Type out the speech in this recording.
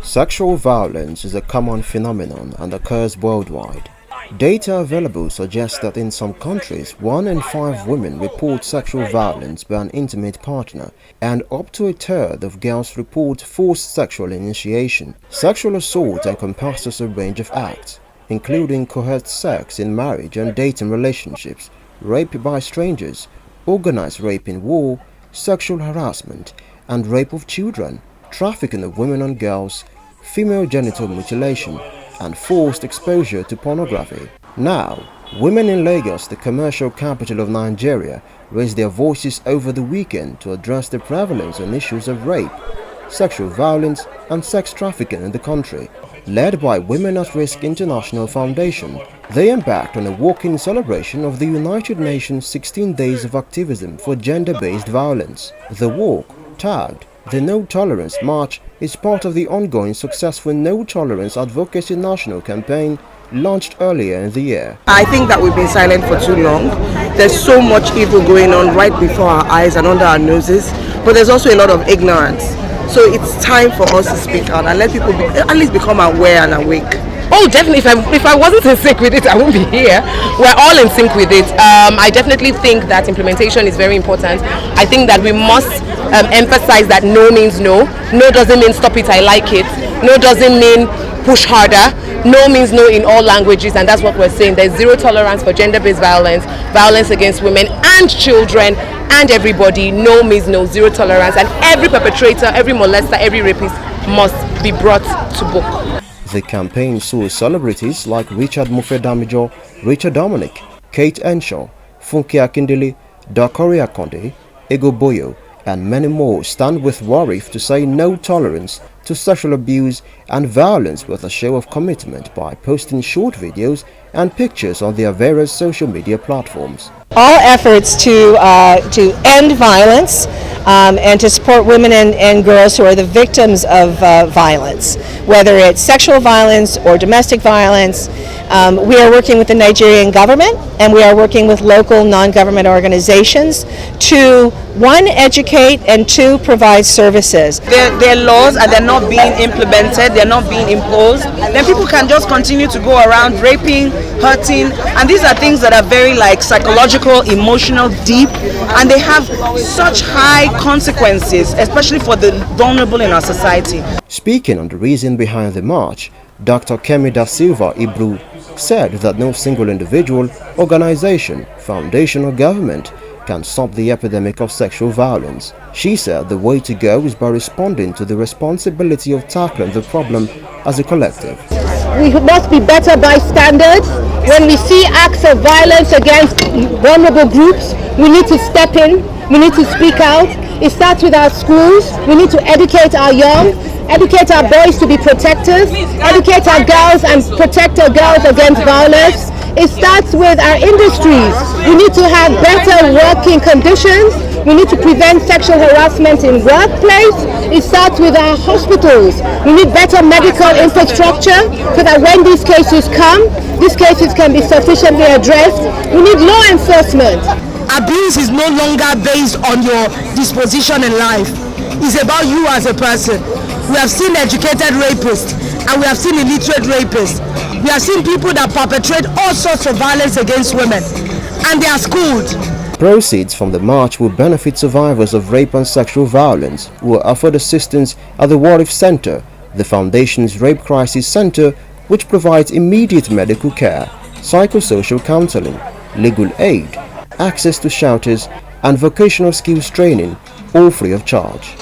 Sexual violence is a common phenomenon and occurs worldwide. Data available suggests that in some countries, 1 in 5 women report sexual violence by an intimate partner, and up to a third of girls report forced sexual initiation. Sexual assault encompasses a range of acts, including coerced sex in marriage and dating relationships, rape by strangers, organized rape in war, sexual harassment, and rape of children, trafficking of women and girls, female genital mutilation, and forced exposure to pornography. Now, women in Lagos, the commercial capital of Nigeria, raised their voices over the weekend to address the prevalence and issues of rape, sexual violence, and sex trafficking in the country. Led by Women at Risk International Foundation, they embarked on a walk-in celebration of the United Nations 16 Days of Activism for Gender-Based Violence. The walk, tagged the No Tolerance March, is part of the ongoing successful No Tolerance Advocacy National Campaign launched earlier in the year. I think that we've been silent for too long. There's so much evil going on right before our eyes and under our noses, but there's also a lot of ignorance. So it's time for us to speak out and let people at least become aware and awake. Oh, definitely. If I wasn't in sync with it, I wouldn't be here. We're all in sync with it. I definitely think that implementation is very important. I think that we must emphasize that no means no. No doesn't mean stop it, I like it. No doesn't mean push harder. No means no in all languages, and that's what we're saying. There's zero tolerance for gender-based violence, violence against women and children, and everybody. No means no, zero tolerance, and every perpetrator, every molester, every rapist must be brought to book. The campaign saw celebrities like Richard Mofe-Damijo, Richard Dominic, Kate Henshaw, Funke Akindele, Dakori Akonde, Ego Boyo, and many more stand with Warif to say no tolerance to sexual abuse and violence with a show of commitment by posting short videos and pictures on their various social media platforms. All efforts to end violence and to support women and girls who are the victims of violence, whether it's sexual violence or domestic violence. We are working with the Nigerian government, and we are working with local non-government organizations to, 1, educate, and 2, provide services. There are laws and they're not being implemented, they're not being imposed. Then people can just continue to go around raping, hurting, and these are things that are very psychological, emotional, deep, and they have such high consequences, especially for the vulnerable in our society. Speaking on the reason behind the march, Dr. Kemi Da Silva Ibru said that no single individual, organization, foundation or government can stop the epidemic of sexual violence. She said the way to go is by responding to the responsibility of tackling the problem as a collective. We must be better bystanders. When we see acts of violence against vulnerable groups, we need to step in, we need to speak out. It starts with our schools. We need to educate our young, educate our boys to be protectors, educate our girls and protect our girls against violence. It starts with our industries. We need to have better working conditions. We need to prevent sexual harassment in workplace. It starts with our hospitals. We need better medical infrastructure so that when these cases come, these cases can be sufficiently addressed. We need law enforcement. Abuse is no longer based on your disposition in life. It's about you as a person. We have seen educated rapists and we have seen illiterate rapists. We have seen people that perpetrate all sorts of violence against women, and they are schooled. Proceeds from the march will benefit survivors of rape and sexual violence who are offered assistance at the Warif Center, the Foundation's Rape Crisis Center, which provides immediate medical care, psychosocial counseling, legal aid, access to shelters, and vocational skills training, all free of charge.